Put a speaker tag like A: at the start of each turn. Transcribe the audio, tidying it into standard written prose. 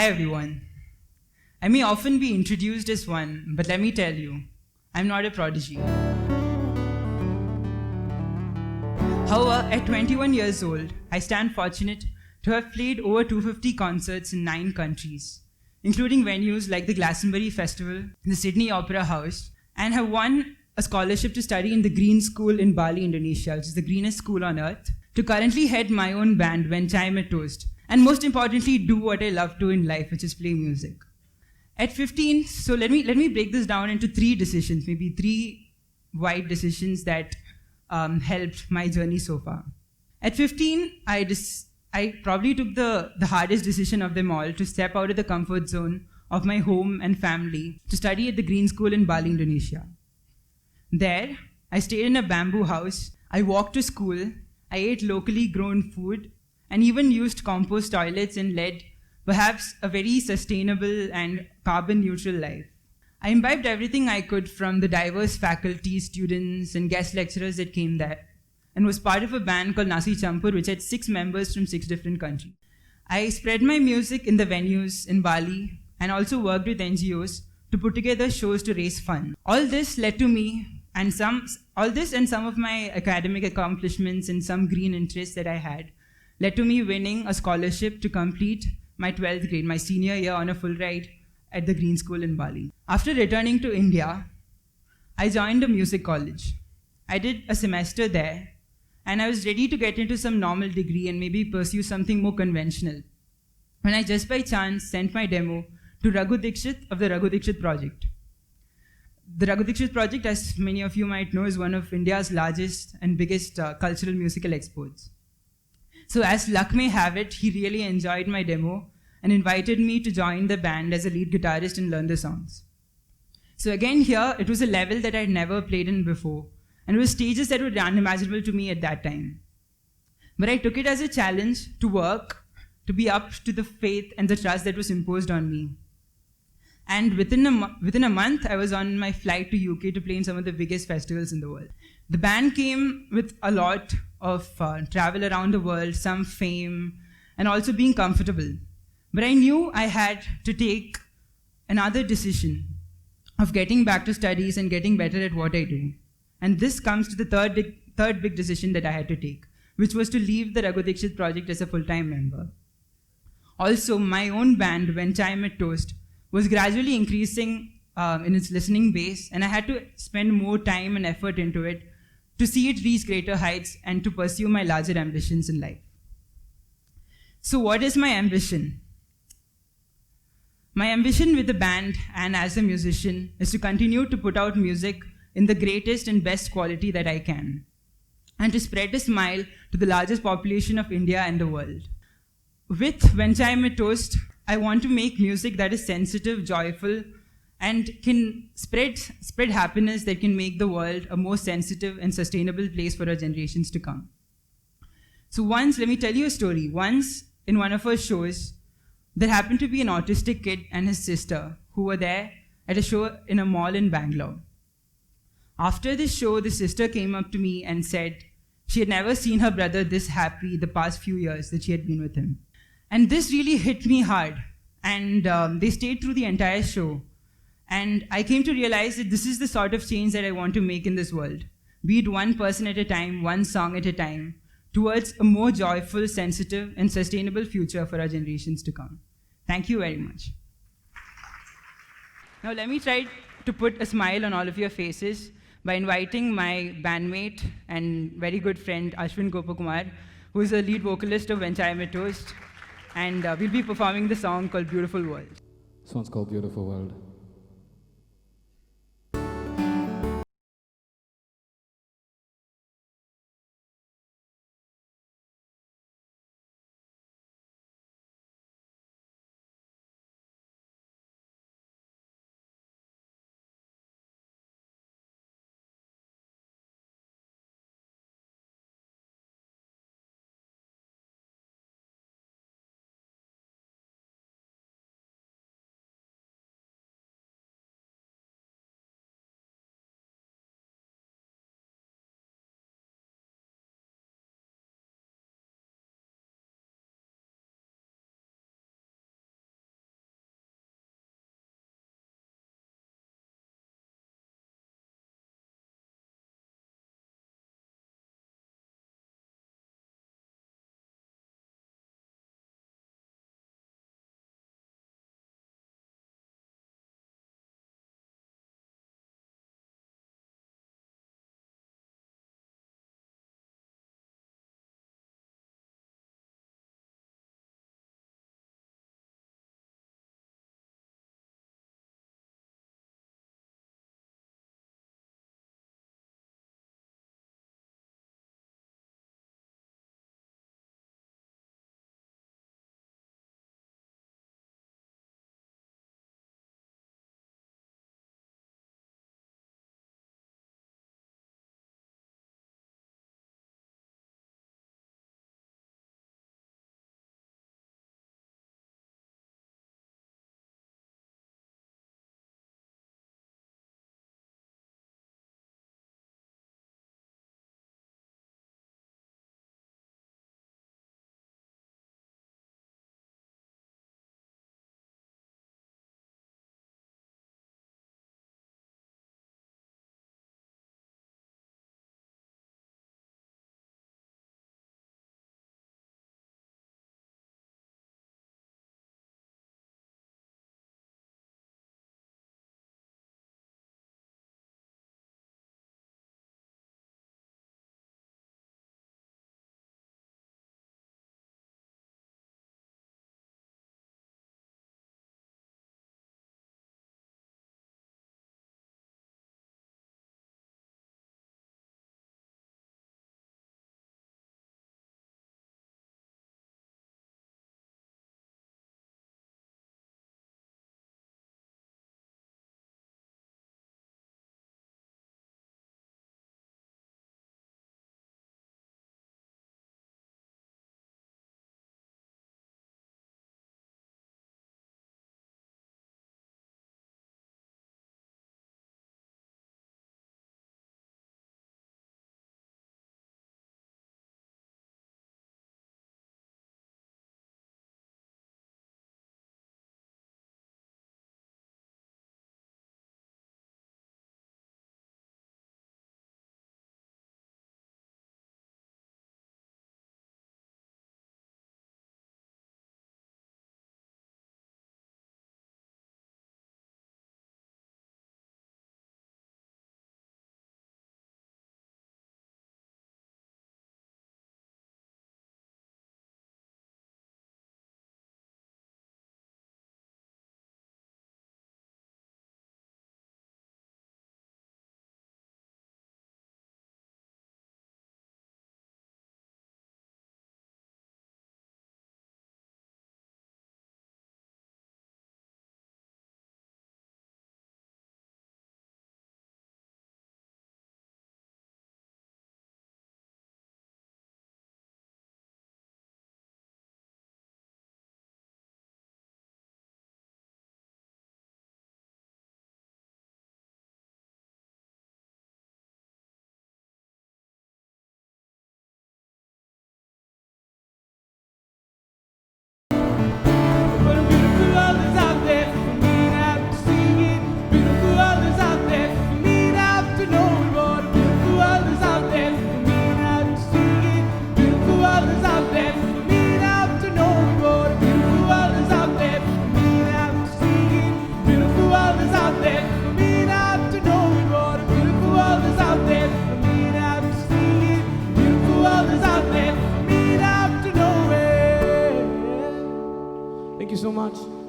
A: Hi everyone. I may often be introduced as one, but let me tell you, I'm not a prodigy. However, at 21 years old, I stand fortunate to have played over 250 concerts in 9 countries, including venues like the Glastonbury Festival, the Sydney Opera House, and have won a scholarship to study in the Green School in Bali, Indonesia, which is the greenest school on earth, to currently head my own band, When Chai Mein Toast, and most importantly, do what I love to in life, which is play music. At 15, so let me break this down into 3 decisions, maybe 3 wide decisions that helped my journey so far. At 15, I probably took the hardest decision of them all to step out of the comfort zone of my home and family to study at the Green School in Bali, Indonesia. There, I stayed in a bamboo house, I walked to school, I ate locally grown food, and even used compost toilets and led perhaps a very sustainable and carbon neutral life. I imbibed everything I could from the diverse faculty, students, and guest lecturers that came there, and was part of a band called Nasi Champur, which had 6 members from 6 different countries. I spread my music in the venues in Bali and also worked with NGOs to put together shows to raise funds. All this led to me, and some of my academic accomplishments and some green interests that I had, led to me winning a scholarship to complete my 12th grade, my senior year, on a full ride at the Green School in Bali. After returning to India, I joined a music college. I did a semester there, and I was ready to get into some normal degree and maybe pursue something more conventional, when I just by chance sent my demo to Raghu Dixit of the Raghu Dixit Project. The Raghu Dixit Project, as many of you might know, is one of India's largest and biggest cultural musical exports. So as luck may have it, he really enjoyed my demo and invited me to join the band as a lead guitarist and learn the songs. So again here, it was a level that I'd never played in before, and it was stages that were unimaginable to me at that time. But I took it as a challenge to work, to be up to the faith and the trust that was imposed on me. And within a month, I was on my flight to UK to play in some of the biggest festivals in the world. The band came with a lot of travel around the world, some fame, and also being comfortable. But I knew I had to take another decision of getting back to studies and getting better at what I do. And this comes to the third big decision that I had to take, which was to leave the Raghu Dixit Project as a full-time member. Also, my own band, When Chai Mein Toast, was gradually increasing in its listening base, and I had to spend more time and effort into it to see it reach greater heights and to pursue my larger ambitions in life. So what is my ambition? My ambition with the band and as a musician is to continue to put out music in the greatest and best quality that I can, and to spread a smile to the largest population of India and the world. With When Chai Mein Toast, I want to make music that is sensitive, joyful, and can spread happiness that can make the world a more sensitive and sustainable place for our generations to come. So once, let me tell you a story. Once, in one of our shows, there happened to be an autistic kid and his sister who were there at a show in a mall in Bangalore. After the show, the sister came up to me and said she had never seen her brother this happy the past few years that she had been with him. And this really hit me hard. And they stayed through the entire show. And I came to realize that this is the sort of change that I want to make in this world. Be it one person at a time, one song at a time, towards a more joyful, sensitive, and sustainable future for our generations to come. Thank you very much. Now let me try to put a smile on all of your faces by inviting my bandmate and very good friend, Ashwin Gopakumar, who is the lead vocalist of When Chai Mein Toast. And we'll be performing the song called Beautiful World.
B: This one's called Beautiful World. Thank you so much.